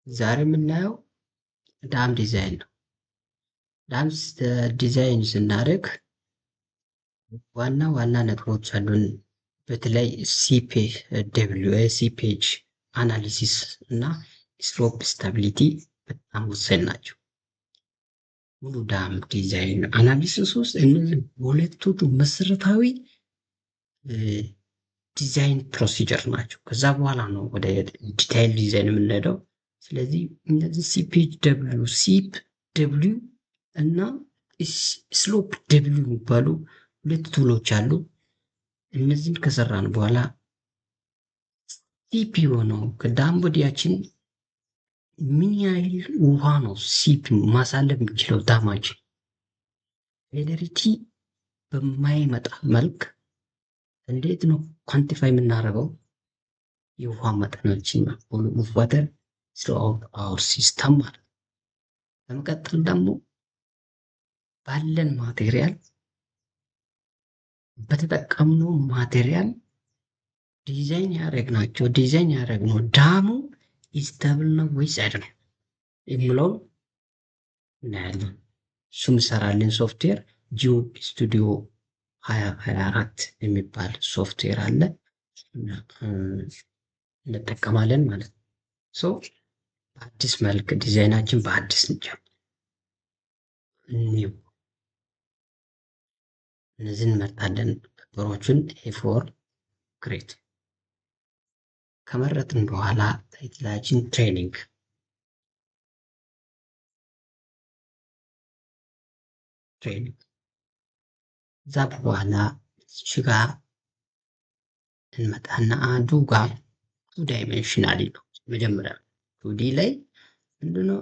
ዛሬ የምናየው ዳም ዲዛይን ነው። ዳም ዲዛይን ስናደርግ ዋና ዋና ነጥቦች አሉን። በተለይ ሲፔጅ አናሊሲስ እና ስሎፕ ስታቢሊቲ በጣም ወሳኝ ናቸው። ሙሉ ዳም ዲዛይን አናሊሲስ ውስጥ እነዚህ ሁለቱ መሰረታዊ ዲዛይን ፕሮሲጀር ናቸው። ከዛ በኋላ ነው ወደ ዲታይል ዲዛይን የምንሄደው። ስለዚህ እነዚህ ሲፔጅ ደብሊው ሲፕ ደብሊው እና ስሎፕ ደብሊው የሚባሉ ሁለት ቱሎች አሉ። እነዚህን ከሰራን በኋላ ሲፕ የሆነው ከዳም ቦዲያችን ምን ያህል ውሃ ነው ሲፕ ማሳለፍ የሚችለው ዳማችን ፌደሪቲ በማይመጣ መልክ እንዴት ነው ኳንቲፋይ የምናደርገው? የውሃ መጠናችን ቮሉም ኦፍ ዋተር ስሩአውት አወር ሲስተም ማለት ነው። በመቀጠል ደግሞ ባለን ማቴሪያል በተጠቀምነው ማቴሪያል ዲዛይን ያደረግነው ዳሙ ኢስታብል ነው ወይስ አይደለም የሚለውን እናያለን። እሱም ይሰራልን ሶፍትዌር ጂኦፒ ስቱዲዮ 2024 የሚባል ሶፍትዌር አለ እንጠቀማለን ማለት ነው። ሶ በአዲስ መልክ ዲዛይናችን በአዲስ ኒው እነዚህን እንመርጣለን። ፔፐሮችን ኤ4 ክሬት ከመረጥን በኋላ ታይትላችን ትሬኒንግ እዛ በኋላ እዚህ ጋር እንመጣና አንዱ ጋር ቱ ዳይሜንሽናል ነው። መጀመሪያ ቱዲ ላይ ምንድነው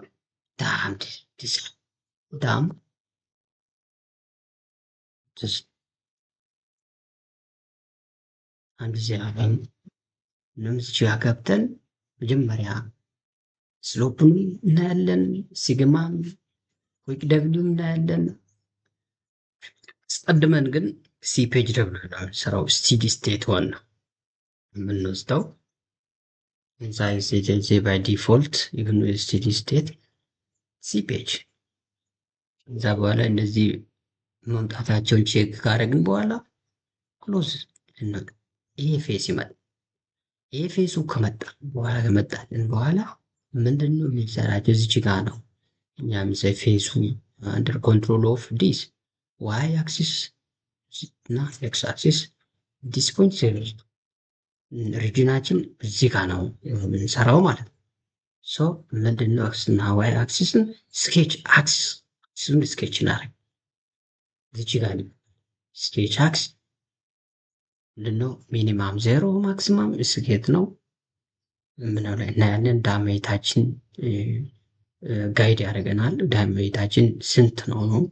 ዳም ዲዛይን ዳም አንድ ዚያበን ለምስቹ ያገብተን መጀመሪያ ስሎፕን እናያለን፣ ሲግማም ዊክ ደብሊው እናያለን። አስቀድመን ግን ሲፔጅ ደብሊው ነው ስራው ስቲዲ ስቴት ዋን ነው የምንወስደው። ኢንሳይዝ ባይ ዲፎልት ኢቭን ስቲዲ ስቴት ሲፔጅ እዛ በኋላ እንደዚህ መምጣታቸውን ቼክ ካደረግን በኋላ ክሎዝ ይሄ ፌስ ይመጣል። ይሄ ፌሱ ከመጣልን በኋላ ምንድነው የሚሰራቸው? እዚች ጋ ነው እኛ ምሳሌ ፌሱ አንደር ኮንትሮል ኦፍ ዲስ ዋይ አክሲስ እና ኤክስ አክሲስ ዲስ ፖይንት ሪጅናችን እዚህ ጋ ነው የምንሰራው ማለት ነው። ሶ ምንድነው ኤክስ እና ዋይ አክሲስን ስኬች አክሲስን ስኬች እናደርግ እዚች ጋ ስኬች አክስ ምንድነው ሚኒማም ዜሮ ማክሲማም ስኬት ነው ምናምን ላይ እናያለን። ዳሜታችን ጋይድ ያደርገናል። ዳሜታችን ስንት ነው ነው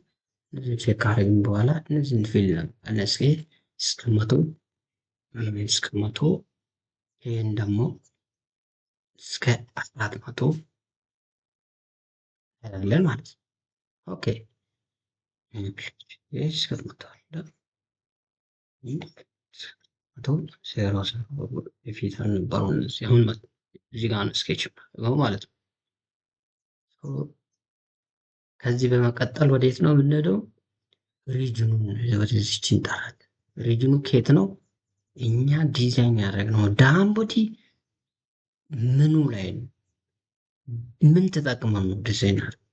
ቼክ ካደረግን በኋላ እነዚህን ፊል እነዚህ እስከ መቶ ይህን ደግሞ እስከ 400 ያለን ማለት ነው። ኦኬ ይህ እስከ መቶ አለ ዜሮ የፊት አልነበረው እነዚህ አሁን እዚህ ጋር ነው ስኬች ማለት ነው። ከዚህ በመቀጠል ወዴት ነው የምንሄደው? ሪጅኑን ወደዚች እንጠራለን። ሪጅኑ ከየት ነው? እኛ ዲዛይን ያደረግነው ዳም ቦዲ ምኑ ላይ ነው? ምን ተጠቅመን ነው ዲዛይን ያደረግነው?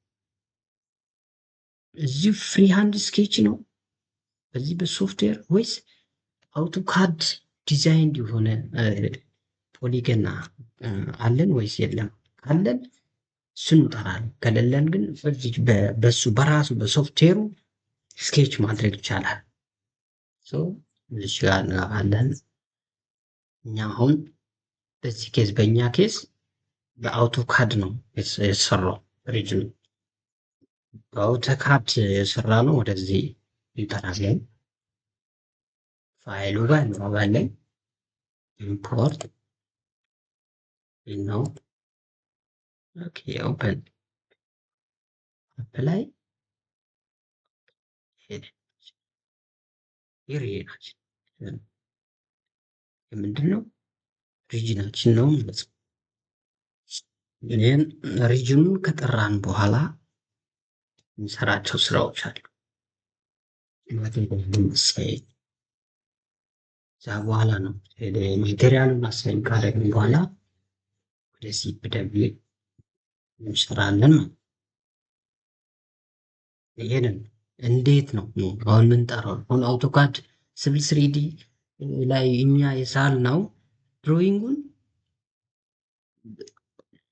እዚህ ፍሪ ሃንድ ስኬች ነው በዚህ በሶፍትዌር ወይስ አውቶካድ ዲዛይን የሆነ ፖሊገን አለን ወይስ የለም? ካለን እሱን እንጠራለን። ከሌለን ግን በሱ በራሱ በሶፍትዌሩ ስኬች ማድረግ ይቻላል። እዚህ ጋር እንገባለን። እኛ አሁን በዚህ ኬዝ በእኛ ኬዝ በአውቶካድ ነው የተሰራው ሪጅኑ በአውቶካድ የሰራ ነው። ወደዚህ እንጠራለን። ፋይሉ ጋር እንገባለን። ኢምፖርት ነው ኦኬ ኦፕን አፕላይ ሪጅናችን ምንድነው? ሪጅናችን ነው ማለት ነው። ይህን ሪጅኑን ከጠራን በኋላ የሚሰራቸው ስራዎች አሉ። እዛ በኋላ ነው ማቴሪያሉን አሳይን ካደረግን በኋላ ወደ ሲፕ ደብሊው እንሰራለን ማለት። ይሄንን እንዴት ነው አሁን የምንጠራው? አሁን አውቶካድ ሲቪል ስሪዲ ላይ እኛ የሳል ነው ድሮይንጉን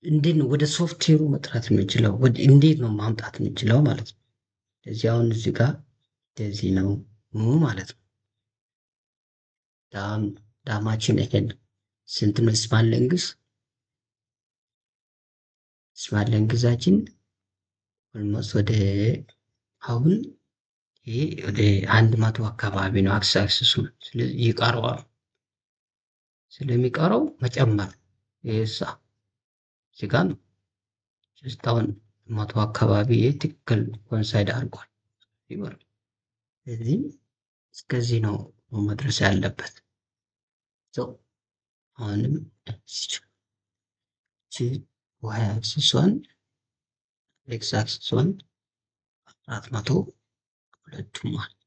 እንዴት ነው ወደ ሶፍትዌሩ መጥራት የምንችለው? እንዴት ነው ማምጣት የምንችለው ማለት ነው። ስለዚህ አሁን እዚህ ጋር እንደዚህ ነው ማለት ነው። ዳማችን ይሄን ስንት ነው? ስማል ለንግዛችን ኦልሞስት ወደ አሁን ይሄ ወደ 100 አካባቢ ነው አክሰሱ። ስለዚህ ይቀረዋል። ስለሚቀረው መጨመር ይሳ እዚህ ጋር ነው። ጀስት አሁን 100 አካባቢ ትክክል ኮንሳይድ አድርጓል ይወር። ስለዚህ እስከዚህ ነው መድረስ ያለበት። አሁንም ዋይ አክሲሷን ኤክስ አክሲሷን 400 ሁለቱም ማለት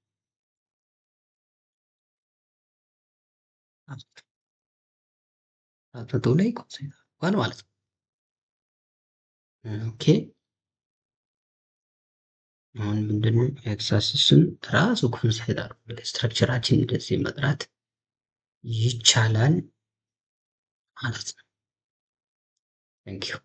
400 ላይ ኮንሳይድ አድርጓል ማለት ነው። ኦኬ አሁን ምንድነው ኤክስ አክሲስን ራሱ ኮንሳይድ አድርጎ ስትራክቸራችን እንደዚህ መጥራት ይቻላል ማለት ነው። ቴንክ ዩ